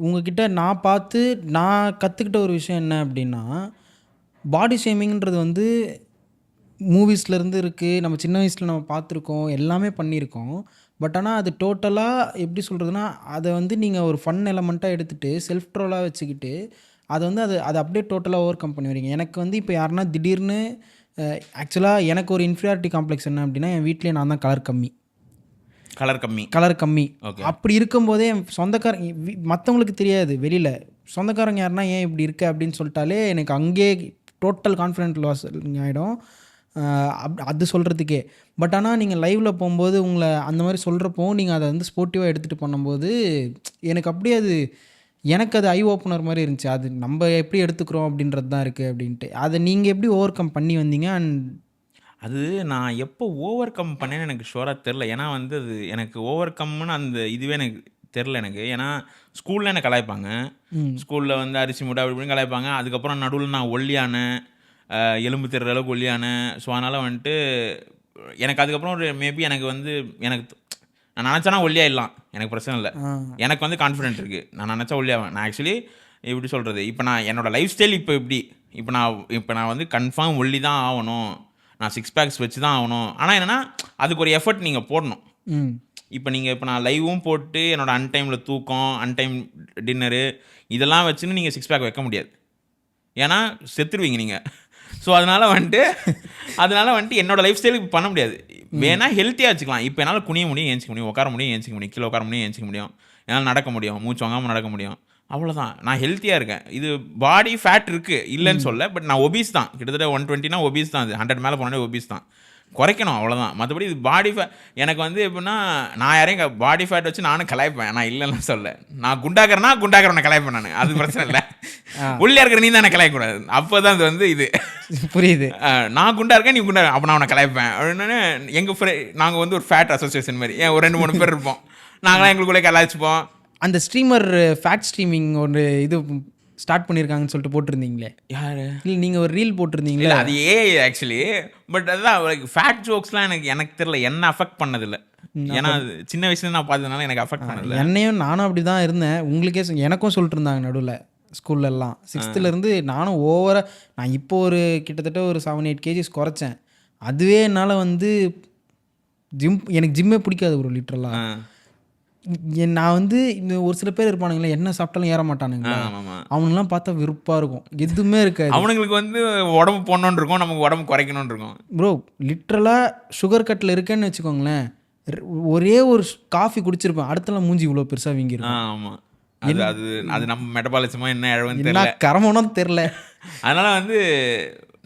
உங்ககிட்ட நான் பார்த்து நான் கற்றுக்கிட்ட ஒரு விஷயம் என்ன அப்படின்னா, பாடி ஷேமிங்ன்றது வந்து மூவிஸ்லேருந்து இருக்குது. நம்ம சின்ன வயசில் நம்ம பார்த்துருக்கோம். எல்லாமே பண்ணியிருக்கோம். பட் ஆனால் அது டோட்டலாக எப்படி சொல்கிறதுனா, அதை வந்து நீங்கள் ஒரு ஃபன் எலமெண்ட்டாக எடுத்துகிட்டு செல்ஃப் ட்ரோலாக வச்சுக்கிட்டு அதை வந்து அதை அப்படியே டோட்டலாக ஓவர் கம் பண்ணி வரீங்க. எனக்கு வந்து இப்போ யாருன்னா திடீர்னு ஆக்சுவலாக எனக்கு ஒரு இன்ஃபீரியாரிட்டி காம்ப்ளெக்ஸ் என்ன அப்படின்னா, என் வீட்டிலேயே நான் தான் கலர் கம்மி. கலர் கம்மி. ஓகே. அப்படி இருக்கும்போதே என் சொந்தக்காரங்க மற்றவங்களுக்கு தெரியாது வெளியில். சொந்தக்காரங்க யாருன்னா ஏன் இப்படி இருக்க அப்படின்னு சொல்லிட்டாலே எனக்கு அங்கேயே டோட்டல் கான்ஃபிடென்ட் லாஸ் ஆகிடும். அது சொல்கிறதுக்கே. பட் ஆனால் நீங்கள் லைவில் போகும்போது உங்களை அந்த மாதிரி சொல்கிறப்போ நீங்கள் அதை வந்து ஸ்போர்ட்டிவாக எடுத்துகிட்டு பண்ணும்போது எனக்கு அப்படியே அது எனக்கு அது ஐ ஓப்பனர் மாதிரி இருந்துச்சு. அது நம்ம எப்படி எடுத்துக்கிறோம் அப்படின்றது தான் இருக்குது அப்படின்ட்டு. அதை நீங்கள் எப்படி ஓவர் கம் பண்ணி வந்தீங்க? அண்ட் அது நான் எப்போ ஓவர் கம் பண்ணேன்னு எனக்கு ஷுவராக தெரில. ஏன்னா வந்து அது எனக்கு ஓவர் கம்னு அந்த இதுவே எனக்கு தெரில எனக்கு. ஏன்னா ஸ்கூலில் எனக்கு கலாய்ப்பாங்க. ஸ்கூலில் வந்து அரிசி மூட்டை அப்படி இப்படின்னு கலாய்ப்பாங்க. அதுக்கப்புறம் நடுவில் நான் ஒல்லியானேன், எலும்பு தெரிகிற அளவுக்கு ஒல்லியானேன். ஸோ அதனால் வந்துட்டு எனக்கு அதுக்கப்புறம் ஒரு மேபி எனக்கு வந்து எனக்கு நான் நினச்சானா ஒல்லியாயிடலாம், எனக்கு பிரச்சனை இல்லை. எனக்கு வந்து கான்ஃபிடென்ட் இருக்குது, நான் நினச்சா ஒல்லியாவேன். நான் ஆக்சுவலி எப்படி சொல்கிறது, இப்போ நான் என்னோடய லைஃப் ஸ்டைல் இப்போ எப்படி இப்போ நான் வந்து கன்ஃபார்ம் ஒல்லி தான் ஆகணும், நான் 6 பேக்ஸ் வச்சு தான் ஆகணும். ஆனால் என்னென்னா அதுக்கு ஒரு எஃபர்ட் நீங்கள் போடணும். இப்போ நான் லைவும் போட்டு என்னோடய அன்டைமில் தூக்கம், அன்டைம் டின்னரு இதெல்லாம் வச்சுன்னு நீங்கள் 6 பேக் வைக்க முடியாது. ஏன்னா செத்துருவீங்க நீங்கள். ஸோ அதனால் வந்துட்டு என்னோடய லைஃப் ஸ்டைலுக்கு பண்ண முடியாது. வேணால் ஹெல்த்தியாக வச்சுக்கலாம். இப்போ என்னால் குனிய முடியும், ஏஞ்சிக்க முடியும், உட்கார முடியும், ஏஞ்சிக்க முடியும், கீழே உட்கார முடியும், ஏஞ்சிக்க முடியும், என்னால் நடக்க முடியும், மூச்சு வாங்காமல் நடக்க முடியும், அவ்வளோதான். நான் ஹெல்த்தியாக இருக்கேன். இது பாடி ஃபேட் இருக்குது இல்லைன்னு சொல்ல, பட் நான் ஒபீஸ் தான். கிட்டத்தட்ட 120னா ஒபீஸ் தான். அது 100 மேலே போனாலே ஒபீஸ் தான். குறைக்கணும், அவ்வளோதான். மற்றபடி இது பாடி ஃபேட் எனக்கு வந்து எப்படின்னா, நான் யாரையும் பாடி ஃபேட் வச்சு நானும் கலாய்ப்பேன். நான் இல்லைன்னு சொல்ல. நான் குண்டாக்கிறவனை கலாய்ப்பேன். நான் அது பிரச்சனை இல்லை. உள்ளே இருக்கிற நீ தான் கலாய்க்கூடாது. அப்போ தான் அது வந்து இது புரியுது. நான் குண்டா இருக்கேன், நீ குண்டா, அப்போ நான் அவனை கலாய்ப்பேன் அப்படின்னு. எங்கள் நாங்கள் வந்து ஒரு ஃபேட் அசோசியேஷன் மாதிரி ஒரு 2-3 பேர் இருப்போம். நாங்களாம் எங்களுக்குள்ளே கலாய்ச்சிப்போம். அந்த ஸ்ட்ரீமர் ஃபேட் ஸ்ட்ரீமிங் ஒரு இது ஸ்டார்ட் பண்ணியிருக்காங்கன்னு சொல்லிட்டு போட்டிருந்தீங்களே, யார்? இல்லை நீங்கள் ஒரு ரீல் போட்டிருந்தீங்களே, அது ஆக்சுவலி. பட் அதுதான் ஃபேட் ஜோக்ஸ்லாம் எனக்கு தெரியல, என்ன அஃபெக்ட் பண்ணதில்லை. ஏன்னா அது சின்ன வயசுல நான் பார்த்ததுனால எனக்கு அஃபெக்ட் பண்ணதில்லை. என்னையும் நானும் அப்படி தான் இருந்தேன். உங்களுக்கே எனக்கும் சொல்லிட்டு இருந்தாங்க நடுவில் ஸ்கூல்லலாம். 6th நானும் ஓவராக நான் இப்போ ஒரு கிட்டத்தட்ட ஒரு 7-8 kgs குறைச்சேன். அதுவே என்னால் வந்து எனக்கு ஜிம்மே பிடிக்காது ப்ரோ லிட்டரலாக. நான் வந்து ஒரு சில பேர் இருப்பானுங்களே, என்ன சாப்பிட்டாலும் ஏற மாட்டானுங்களா, அவனுங்களாம் பார்த்தா விருப்பாக இருக்கும், எதுவுமே இருக்காது. அவனுங்களுக்கு வந்து உடம்பு போடணுன்னு இருக்கும், நமக்கு உடம்பு குறைக்கணும்னு இருக்கும். ப்ரோ லிட்ரலாக சுகர் கட்டில் இருக்கேன்னு வச்சுக்கோங்களேன், ஒரே ஒரு காஃபி குடிச்சிருப்பேன், அடுத்தலாம் மூஞ்சி இவ்வளோ பெருசாக வீங்கிருக்கும். ஆமாம், அது நம்ம மெட்டபாலிசமாக என்ன இழவுன்னு தெரியல, கரமோன்னு தெரில. அதனால் வந்து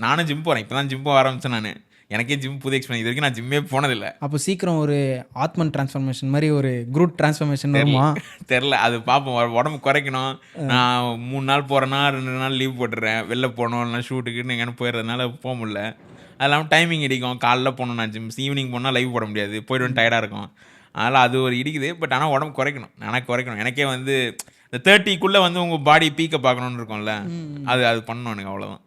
நானும் ஜிம் போகிறேன். இப்போ தான் ஜிம் போக ஆரம்பித்தேன். நான் எனக்கே ஜிம் புது எக்ஸ்பீரியன்ஸ். இது வரைக்கும் நான் ஜிம்மே போனதில்லை. அப்போ சீக்கிரம் ஒரு ஆத்மன் டிரான்ஸ்ஃபர்மேஷன் மாதிரி ஒரு குரூட் டிரான்ஸ்ஃபர்மேஷன் வருமா தெரில. அது பார்ப்போம். உடம்பு குறைக்கணும். நான் 3 நாள் போகிறேன்னா 2 நாள் லீவ் போட்டுடுறேன். வெளில போகணும், இல்லைனா ஷூட்டுக்குன்னு எங்கேன்னு போயிடுறதுனால போக முடியல. அது இல்லாமல் டைமிங் இடிக்கும். காலைல போகணும் நான் ஜிம், ஈவினிங் போனால் லைவ் போட முடியாது, போய்ட்டு டயர்டாக இருக்கும். அதனால் அது ஒரு இடிக்குது. பட் ஆனால் உடம்பு குறைக்கணும். எனக்கே வந்து இந்த 30க்குள்ளே வந்து உங்கள் பாடி பீக்கை பார்க்கணுன்னு இருக்கும்ல, அது பண்ணணும் எனக்கு, அவ்வளோதான்.